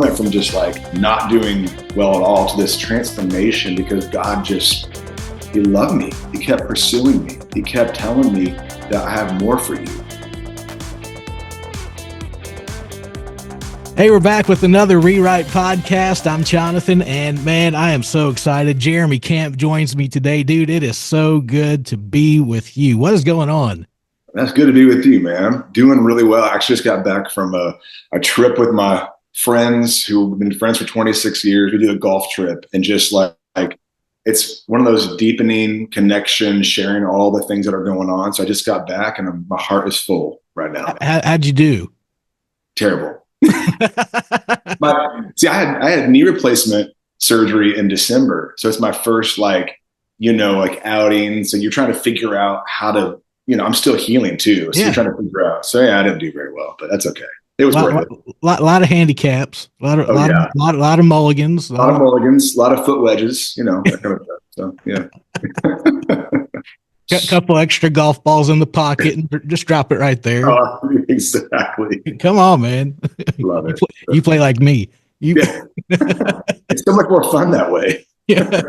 went from just like not doing well at all to this transformation because God he loved me. He kept pursuing me. He kept telling me that I have more for you. Hey, we're back with another Rewrite podcast. I'm Jonathan, and man, I am so excited. Jeremy Camp joins me today. Dude, it is so good to be with you. What is going on? That's good to be with you, man. I'm doing really well. I actually just got back from a trip with my friends who've been friends for 26 years. We did a golf trip, and just like it's one of those deepening connections, sharing all the things that are going on. So I just got back, and my heart is full right now. How'd you do? Terrible. I had knee replacement surgery in December. So it's my first outing. So you're trying to figure out how to, I'm still healing too. So you're trying to figure out. So I didn't do very well, but that's okay. It was worth it. Lot of handicaps, a lot of mulligans. A lot of mulligans, a lot of foot wedges, that kind of stuff. So yeah. Got a couple extra golf balls in the pocket and just drop it right there. Oh, exactly. Come on, man. Love it. You play like me. It's so much more fun that way. Yeah.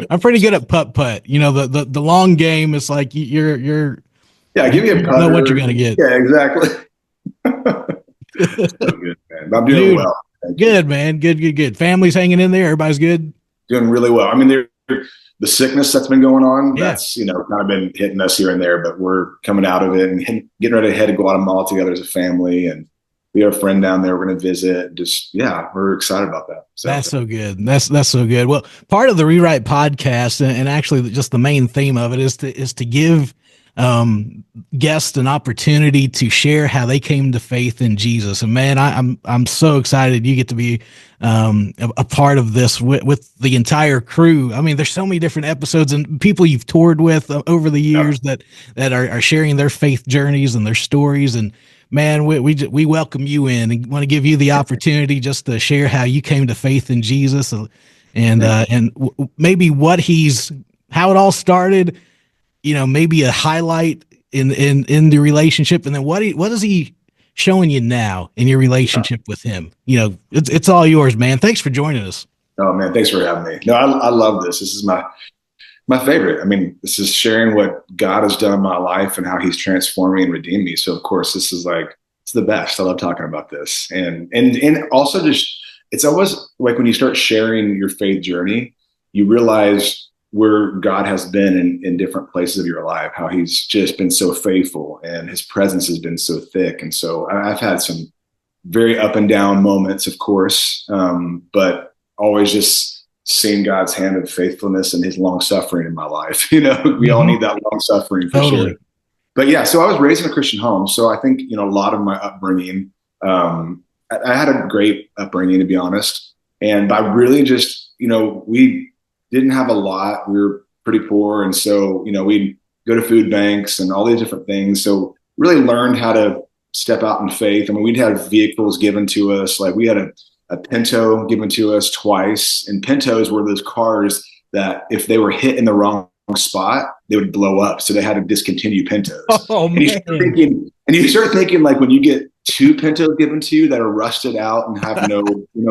I'm pretty good at putt. The long game is like you're give me a putter. Know what you're gonna get. Yeah, exactly. So good, man. I'm doing well. Good, man. Good. Family's hanging in there. Everybody's good. Doing really well. I mean, the sickness that's been going on, that's, kind of been hitting us here and there, but we're coming out of it and getting ready to head to Guatemala together as a family. And we have a friend down there we're going to visit. We're excited about that. So that's so good. That's so good. Well, part of the Rewrite podcast, and actually just the main theme of it is to give guests an opportunity to share how they came to faith in Jesus. And man, I'm so excited you get to be a part of this with the entire crew. I mean, there's so many different episodes and people you've toured with over the years that are sharing their faith journeys and their stories. And man, we welcome you in and want to give you the opportunity just to share how you came to faith in Jesus and maybe how it all started. Maybe a highlight in the relationship, and then what is he showing you now in your relationship with him? It's all yours, man. Thanks for joining us. Oh man, thanks for having me. No, I love this. This is my favorite. I mean, this is sharing what God has done in my life and how he's transformed me and redeemed me. So of course, this is it's the best. I love talking about this. And also it's always like when you start sharing your faith journey, you realize where God has been in different places of your life, how he's just been so faithful and his presence has been so thick. And so I've had some very up and down moments, of course, but always just seeing God's hand of faithfulness and his long suffering in my life. We all need that long suffering for sure. But yeah, so I was raised in a Christian home. So I think, a lot of my upbringing, I had a great upbringing, to be honest. And I really just, we didn't have a lot. We were pretty poor. And so, we'd go to food banks and all these different things. So really learned how to step out in faith. I mean, we'd had vehicles given to us. Like we had a Pinto given to us twice. And Pintos were those cars that if they were hit in the wrong spot, they would blow up. So they had to discontinue Pintos. Oh, man. And you start thinking like when you get two Pintos given to you that are rusted out and have no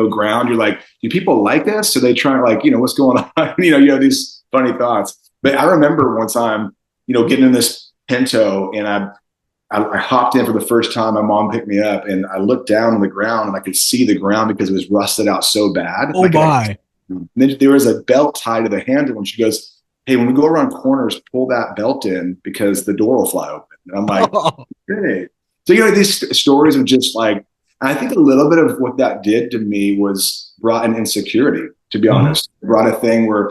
ground, you're like, do people like this? So they try what's going on? You have these funny thoughts. But I remember one time, getting in this Pinto and I hopped in for the first time. My mom picked me up and I looked down on the ground and I could see the ground because it was rusted out so bad. Oh, my. And then there was a belt tied to the handle and she goes, hey, when we go around corners, pull that belt in because the door will fly open. And I'm like, hey. So, these stories of just I think a little bit of what that did to me was brought an insecurity, to be honest. It brought a thing where,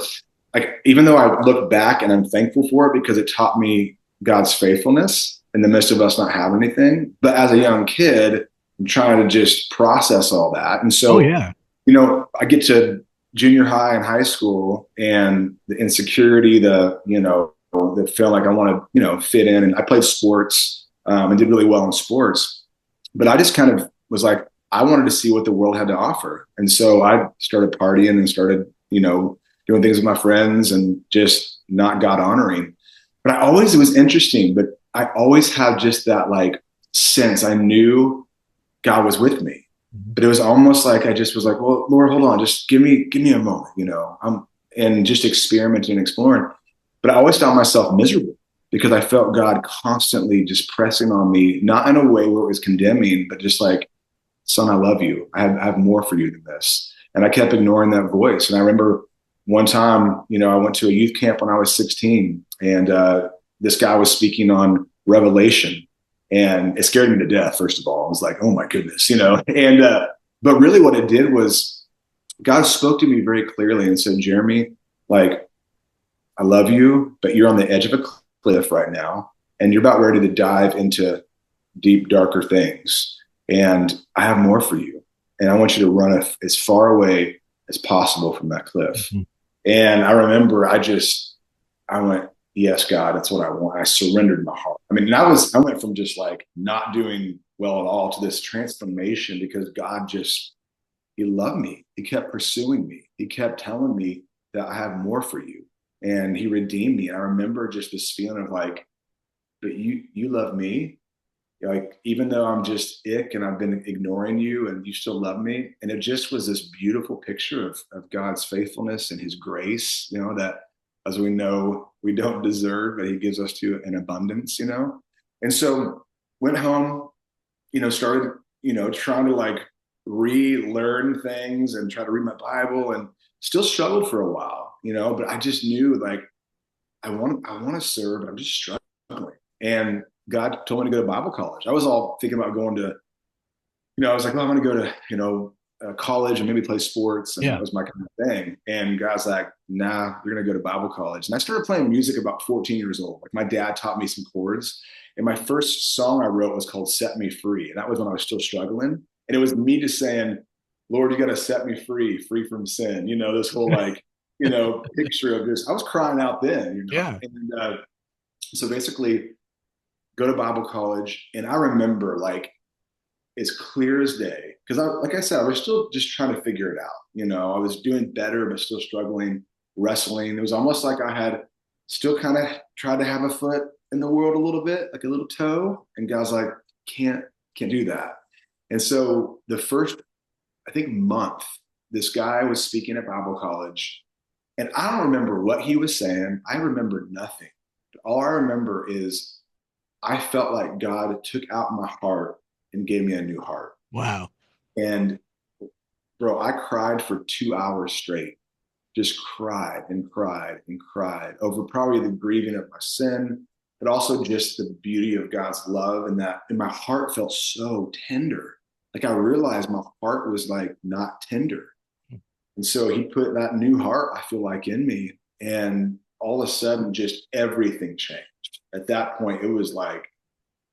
even though I look back and I'm thankful for it because it taught me God's faithfulness in the midst of us not having anything. But as a young kid, I'm trying to just process all that. And so, I get to junior high and high school and the insecurity, the feeling like I want to, fit in. And I played sports. And did really well in sports, but I just kind of was like, I wanted to see what the world had to offer. And so I started partying and started, doing things with my friends and just not God honoring. But it was interesting, but I always have just that sense I knew God was with me. Mhm. But it was almost like I just was like, well, Lord, hold on, just give me a moment, you know. And just experimenting and exploring. But I always found myself miserable because I felt God constantly just pressing on me, not in a way where it was condemning, but just like, son, I love you. I have more for you than this. And I kept ignoring that voice. And I remember one time, you know, I went to a youth camp when I was 16, and this guy was speaking on Revelation, and it scared me to death. First of all, I was like, oh my goodness, you know. And but really, what it did was God spoke to me very clearly and said, Jeremy, like, I love you, but you're on the edge of a cliff right now, and you're about ready to dive into deep, darker things. And I have more for you. And I want you to run as far away as possible from that cliff. Mhm. And I remember I went, yes, God, that's what I want. I surrendered my heart. I mean, I went from just like not doing well at all to this transformation because God just, he loved me. He kept pursuing me. He kept telling me that I have more for you. And he redeemed me. And I remember just this feeling of like, but you love me, like even though I'm just ick and I've been ignoring you and you still love me. And it just was this beautiful picture of God's faithfulness and his grace, you know, that as we know we don't deserve, but he gives us to in abundance, you know. And so went home, you know, started, you know, trying to like relearn things and try to read my Bible, and still struggled for a while, you know, but I just knew like I want to serve, but I'm just struggling. And God told me to go to Bible college. I was all thinking about going to, you know, I was like, well, I'm going to go to, you know, college and maybe play sports. And that Yeah. was my kind of thing. And God's like, nah, you're going to go to Bible college. And I started playing music about 14 years old. Like my dad taught me some chords. And my first song I wrote was called Set Me Free. And that was when I was still struggling. And it was me just saying, Lord, you got to set me free, free from sin. You know, this whole like, you know, picture of this. I was crying out then, you know. Yeah. And so basically, go to Bible college. And I remember like as clear as day, because like I said, I was still just trying to figure it out. You know, I was doing better, but still struggling, wrestling. It was almost like I had still kind of tried to have a foot in the world a little bit, like a little toe. And God's like, can't, can't do that. And so the first, I think, month, this guy was speaking at Bible college. And I don't remember what he was saying. I remember nothing. All I remember is I felt like God took out my heart and gave me a new heart. Wow. And bro, I cried for 2 hours straight, just cried and cried and cried over probably the grieving of my sin, but also just the beauty of God's love. And that, and my heart felt so tender. Like I realized my heart was like not tender. And so he put that new heart, I feel like, in me. And all of a sudden, just everything changed. At that point, it was like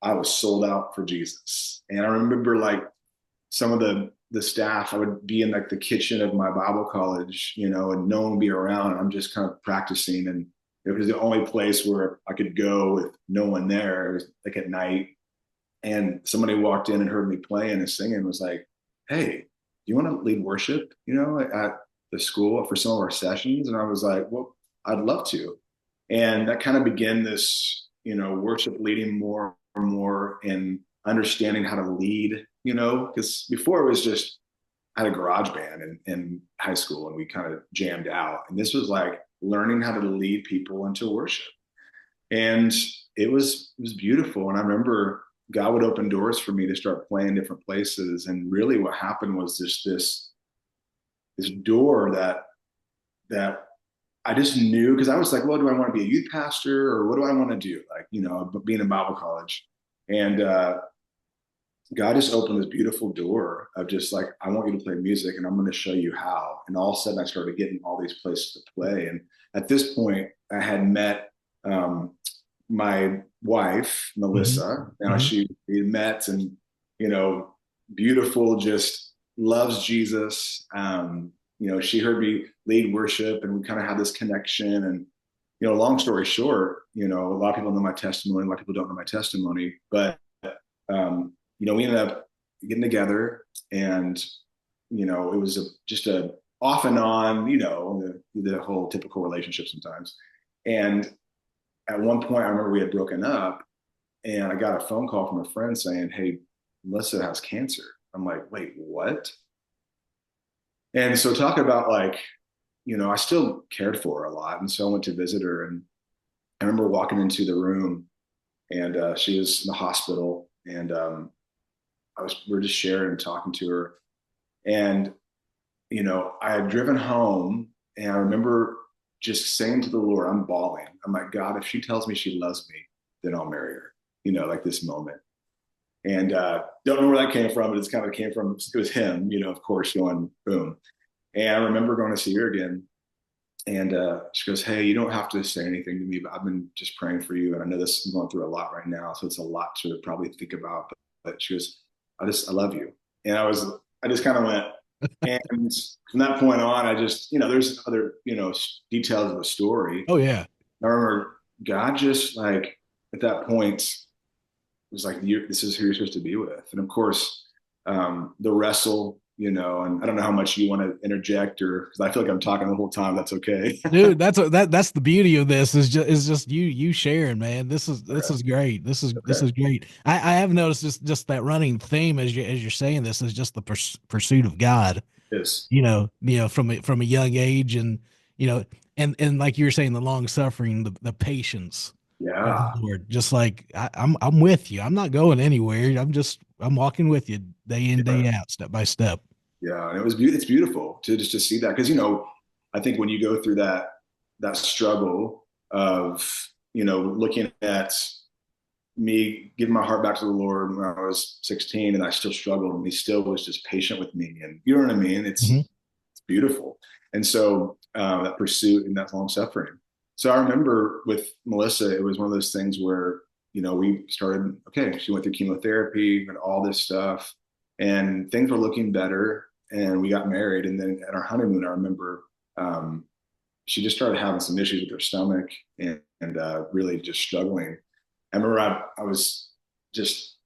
I was sold out for Jesus. And I remember like some of the staff, I would be in like the kitchen of my Bible college, you know, and no one would be around. And I'm just kind of practicing. And it was the only place where I could go with no one there. It was like at night. And somebody walked in and heard me playing and singing and was like, hey, do you want to lead worship, you know, at the school for some of our sessions? And I was like, well, I'd love to. And that kind of began this, you know, worship leading more and more and understanding how to lead, you know, because before it was just, I had a garage band in high school and we kind of jammed out. And this was like learning how to lead people into worship. And it was beautiful. And I remember God would open doors for me to start playing different places. And really what happened was just this door that I just knew, because I was like, well, do I want to be a youth pastor or what do I want to do? Like, you know, being in Bible college. And God just opened this beautiful door of just like, I want you to play music and I'm going to show you how. And all of a sudden I started getting all these places to play. And at this point, I had met my wife, Hmm. Melissa. Now Hmm. we met and, you know, beautiful, just loves Jesus. You know, she heard me lead worship and we kind of had this connection. And, you know, long story short, you know, a lot of people know my testimony, a lot of people don't know my testimony, but, you know, we ended up getting together and, you know, it was just a off and on, you know, the whole typical relationship sometimes. And at one point, I remember we had broken up, and I got a phone call from a friend saying, "Hey, Melissa has cancer." I'm like, wait, what? And so talk about like, I still cared for her a lot. And so I went to visit her, and I remember walking into the room, and she was in the hospital, and we were just sharing and talking to her. And, I had driven home, and I remember just saying to the Lord, I'm bawling. I'm like, God, if she tells me she loves me, then I'll marry her, like this moment. And don't know where that came from, but it's kind of came from, it was him, of course, going boom. And I remember going to see her again. And she goes, hey, you don't have to say anything to me, but I've been just praying for you. And I know this is going through a lot right now. So it's a lot to probably think about. But she goes, I love you. And I just kind of went. And from that point on, I just, there's other, details of the story. Oh yeah. I remember God just like at that point was like, this is who you're supposed to be with. And of course, the wrestle, and I don't know how much you want to interject, or because I feel like I'm talking the whole time. That's okay. Dude, that's the beauty of this is just you sharing, man. This Okay. is great. This Okay. is great. I have noticed just that running theme as you're saying this is just the pursuit of God. Yes. From a young age, and and like you were saying, the long suffering, the patience of the Yeah. Lord. Just like I'm with you. I'm not going anywhere. I'm walking with you day in, Yeah. day out, step by step. Yeah. And it's beautiful to just to see that, because I think when you go through that struggle of looking at me giving my heart back to the Lord when I was 16, and I still struggled, and He still was just patient with me, and you know what I mean. Mhm. It's beautiful. And so that pursuit and that long suffering. So I remember with Melissa, it was one of those things where, we started, okay, she went through chemotherapy and all this stuff, and things were looking better. And we got married. And then at our honeymoon, I remember she just started having some issues with her stomach, and really just struggling. I remember I was just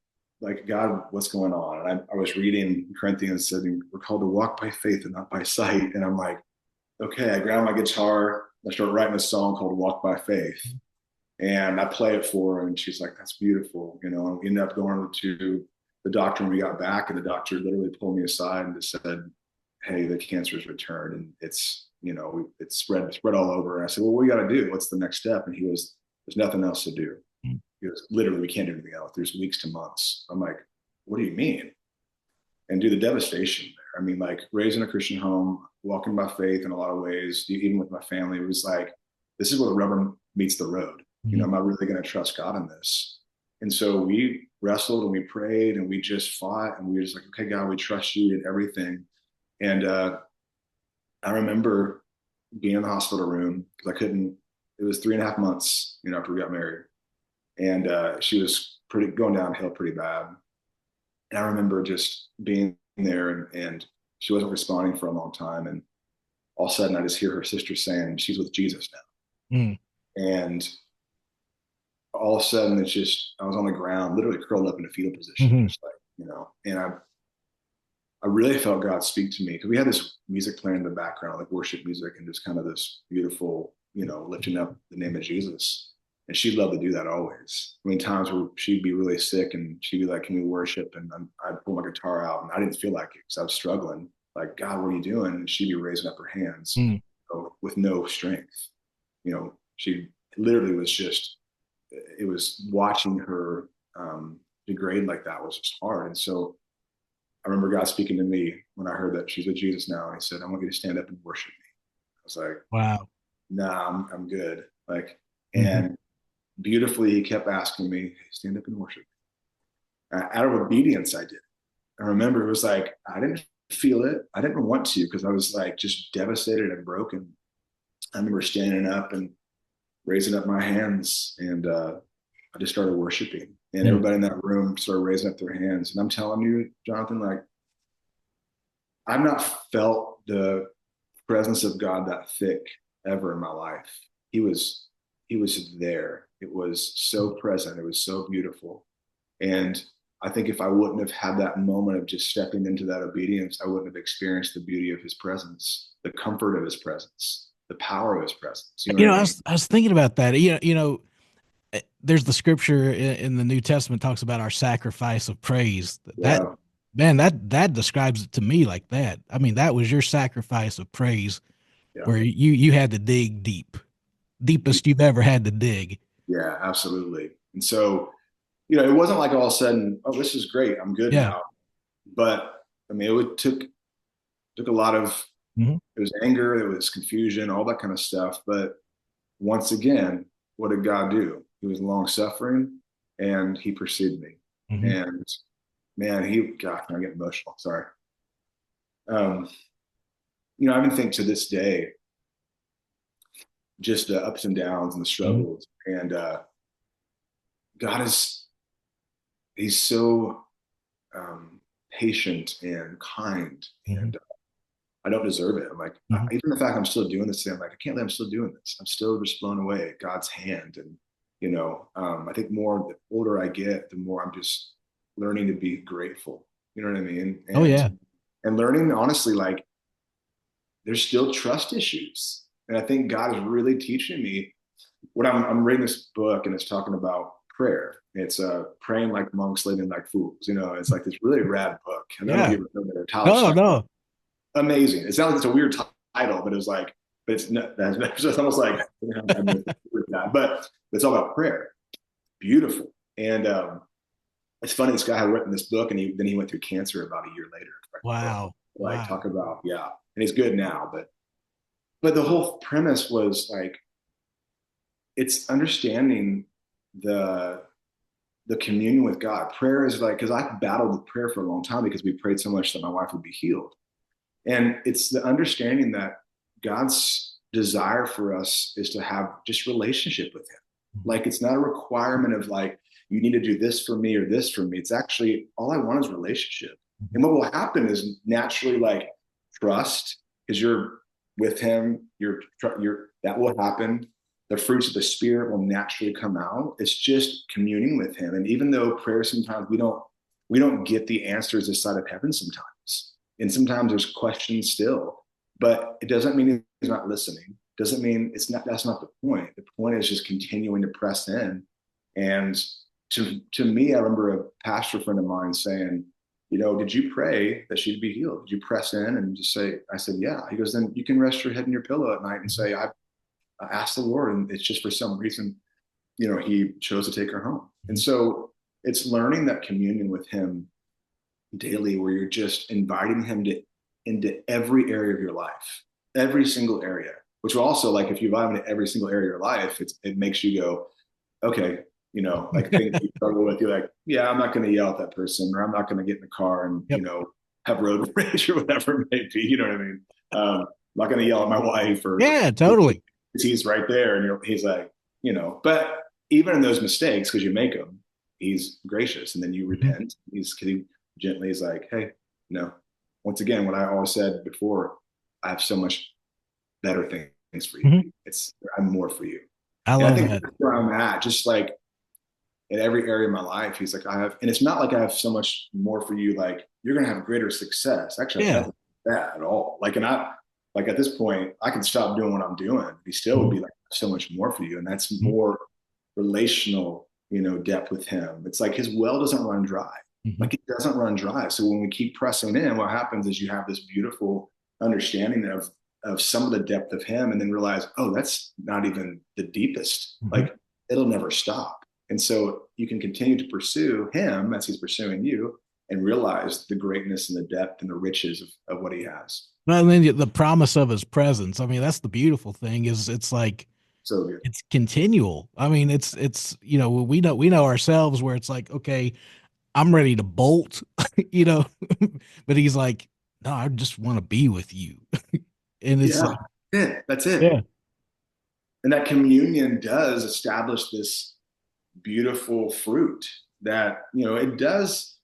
like, God, what's going on? And I was reading Corinthians, said we're called to walk by faith and not by sight. And I'm like, okay, I grab my guitar, I start writing a song called Walk by Faith. And I play it for her, and she's like, that's beautiful. And we ended up going to the doctor when we got back, and the doctor literally pulled me aside and just said, hey, the cancer's returned, and it's spread all over. And I said, well, what we got to do? What's the next step? And he goes, there's nothing else to do. He goes, literally, we can't do anything else. There's weeks to months. I'm like, what do you mean? And do the devastation there. I mean, like raised in a Christian home, walking by faith in a lot of ways, even with my family, it was like, this is where the rubber meets the road. Mhm. Am I really going to trust God in this? And so we wrestled and we prayed and we just fought, and we were just like, okay, God, we trust you in everything. And I remember being in the hospital room because I couldn't, it was 3.5 months, after we got married. And she was going downhill pretty bad. And I remember just being there, and she wasn't responding for a long time. And all of a sudden I just hear her sister saying she's with Jesus now. Mm. And all of a sudden it's just, I was on the ground, literally curled up in a fetal position, Mhm. just like, and I really felt God speak to me, because we had this music playing in the background, like worship music, and just kind of this beautiful, lifting up the name of Jesus. And she'd love to do that always. I mean, times where she'd be really sick and she'd be like, can we worship? And I'd pull my guitar out, and I didn't feel like it because I was struggling. Like, God, what are you doing? And she'd be raising up her hands, Mm. with no strength. She literally was just, it was watching her degrade like that was just hard. And so I remember God speaking to me when I heard that she's with Jesus now. And He said, I want you to stand up and worship me. I was like, Wow. nah, I'm good. Like, Mhm. and beautifully, He kept asking me, hey, stand up and worship. Out of obedience, I did. I remember it was like, I didn't feel it. I didn't want to, because I was like just devastated and broken. I remember standing up and raising up my hands, and I just started worshiping. And Mm. everybody in that room started raising up their hands. And I'm telling you, Jonathan, like, I've not felt the presence of God that thick ever in my life. He was he was there. It was so present. It was so beautiful. And I think if I wouldn't have had that moment of just stepping into that obedience, I wouldn't have experienced the beauty of His presence, the comfort of His presence, the power of His presence. You know what I mean? I was thinking about that. There's the scripture in the New Testament talks about our sacrifice of praise. That Yeah. Man, that describes it to me like that. I mean, that was your sacrifice of praise Yeah. where you had to dig deep, deepest you've ever had to dig. Yeah, absolutely. And so, it wasn't like all of a sudden, oh, this is great. I'm good Yeah. now. But I mean, took a lot of, Hmm. it was anger, it was confusion, all that kind of stuff. But once again, what did God do? He was long suffering and he pursued me. Hmm. And man, God, I get emotional. Sorry. Um, I even think to this day, just the ups and downs and the Hmm. struggles. And God he's so patient and kind. Hmm. And I don't deserve it. I'm like, Hmm. even the fact I'm still doing this thing, I'm like, I can't believe I'm still doing this. I'm still just blown away at God's hand. And, I think more the older I get, the more I'm just learning to be grateful. You know what I mean? Oh yeah. And learning, honestly, like there's still trust issues. And I think God is really teaching me I'm reading this book and it's talking about prayer. It's praying like monks, living like fools. It's like this really rad book. I don't know if Yeah. you ever heard of it. Tyler No, Stack. no. Amazing. It sounds like it's a weird title, but it was like, but it's not, that's just almost like I missed with that. But it's all about prayer. Beautiful. And it's funny. This guy had written this book, and then he went through cancer about a year later. Wow. Like Wow. talk about and he's good now. But the whole premise was like it's understanding the the communion with God. Prayer is like because I battled with prayer for a long time because we prayed so much that my wife would be healed. And it's the understanding that God's desire for us is to have just relationship with him. Like it's not a requirement of like, you need to do this for me or this for me. It's actually all I want is relationship. And what will happen is naturally like trust, because you're with him, you're that will happen. The fruits of the spirit will naturally come out. It's just communing with him. And even though prayer sometimes we don't get the answers this side of heaven sometimes and sometimes there's questions still, but it doesn't mean he's not listening. Doesn't mean that's not the point. The point is just continuing to press in. And to me, I remember a pastor friend of mine saying, did you pray that she'd be healed? Did you press in and just say, I said, yeah. He goes, then you can rest your head in your pillow at night and say, I asked the Lord, and it's just for some reason, he chose to take her home. And so it's learning that communion with him daily where you're just inviting him into every area of your life, every single area, which will also like if you invite him into every single area of your life, it makes you go, okay, like things you struggle with, you're like, yeah, I'm not going to yell at that person, or I'm not going to get in the car and, Yep. have road rage or whatever it may be. You know what I mean? I'm not going to yell at my wife or Yeah, totally. he's right there and he's like, but even in those mistakes, because you make them, he's gracious and then you Mhm. repent. He gently is like, hey, once again, what I always said before, I have so much better things for you. Mhm. I'm more for you. I And I love think that. that's where I'm at, just like in every area of my life, he's like, and it's not like I have so much more for you. Like you're going to have greater success. Actually, I have Yeah. nothing like that at all. Like at this point, I can stop doing what I'm doing. He still would Mhm. be like so much more for you. And that's Mhm. more relational, depth with him. It's like his well doesn't run dry. Mhm. Like it doesn't run dry. So when we keep pressing in, what happens is you have this beautiful understanding of some of the depth of him and then realize, oh, that's not even the deepest. Mhm. Like it'll never stop. And so you can continue to pursue him as he's pursuing you and realize the greatness and the depth and the riches of what he has. Well, and then the promise of his presence. I mean, that's the beautiful thing is it's like So good. it's continual. I mean, it's we know ourselves where it's like, okay, I'm ready to bolt, you know, but he's like, no, I just want to be with you. And it's Yeah. like, That's it. yeah. And that communion does establish this beautiful fruit that, it does,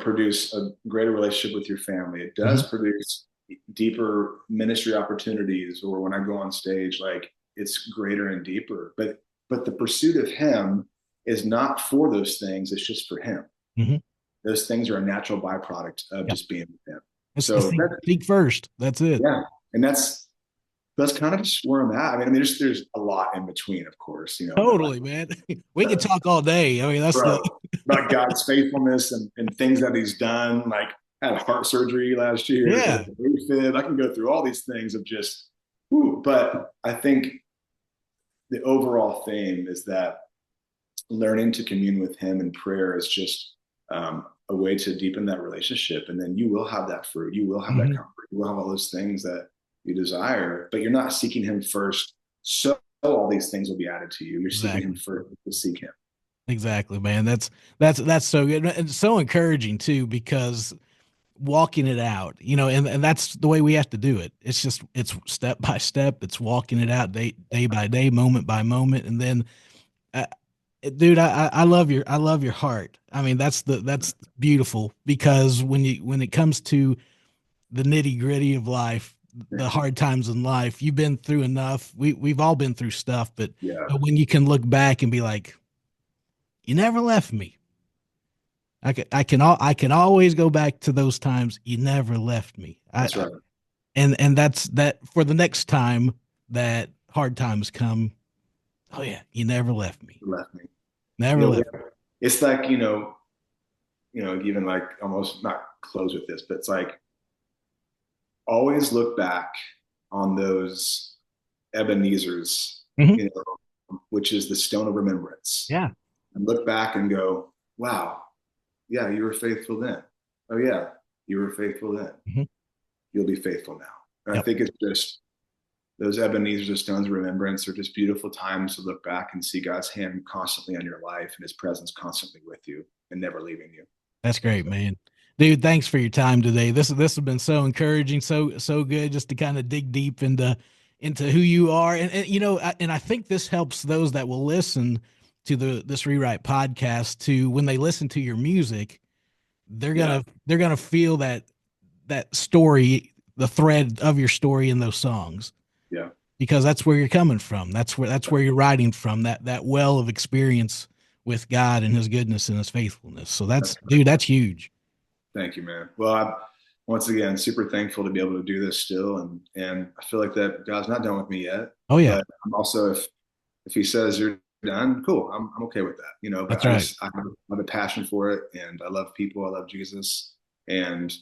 produce a greater relationship with your family. It does Mhm. produce deeper ministry opportunities, or when I go on stage, like it's greater and deeper. But the pursuit of him is not for those things, it's just for him. Mhm. Those things are a natural byproduct of Yeah. just being with him. It's the So seek, that's seek first. That's it. yeah. And that's kind of just where I'm at. I mean, there's a lot in between, of course, Totally, man. We could the talk all day. I mean, that's the bro. about God's faithfulness and things that He's done. Like I had heart surgery last year, Yeah. hit a AFib. I can go through all these things of just, ooh, but I think the overall theme is that learning to commune with Him in prayer is just a way to deepen that relationship. And then you will have that fruit. You will have that Mhm. comfort. You will have all those things that you desire, but you're not seeking Him first. So all these things will be added to you. You're seeking Him Exactly. first to seek Him. Exactly, man. That's so good and so encouraging too, because walking it out, and that's the way we have to do it. It's step by step. It's walking it out day by day, moment by moment. And then, uh, dude, I love your heart. I mean, that's beautiful, because when it comes to the nitty gritty of life, the hard times in life, you've been through enough. We've all been through stuff, but Yeah, when you can look back and be like, you never left me. I can always go back to those times. You never left me. that's right. And that's that for the next time that hard times come. Oh yeah, you never left me. You left me. Never You know, left. it's like, even like almost not close with this, but it's like always look back on those Ebenezer's, Hmm. which is the stone of remembrance, Yeah, and look back and go, wow, yeah, you were faithful then. Oh yeah, you were faithful then. hmm. You'll be faithful now. And I Yep, think it's just those Ebenezer's stones of remembrance are just beautiful times to look back and see God's hand constantly on your life and His presence constantly with you and never leaving you. that's great, man. Dude, thanks for your time today. This has been so encouraging, so good, just to kind of dig deep into who you are, and and I think this helps those that will listen to this rewrite podcast, to when they listen to your music, Yeah, they're gonna feel that story, the thread of your story in those songs, yeah, because that's where you're coming from. That's where you're writing from, that well of experience with God and His goodness and His faithfulness. So that's dude, that's huge. Thank you, man. Well, I'm once again super thankful to be able to do this still, and I feel like that God's not done with me yet. Oh yeah, But I'm also, if He says you're done, cool. I'm okay with that, But that's right. I have a passion for it, and I love people. I love Jesus, and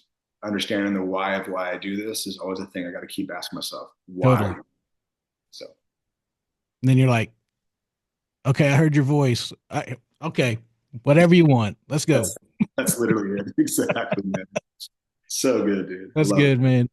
understanding the why of why I do this is always a thing I got to keep asking myself. Why? Totally. So And then you're like, okay, I heard your voice. Okay, whatever you want. Let's go. that's that's literally it. Exactly, man. So good, dude. I That's love good, it. man.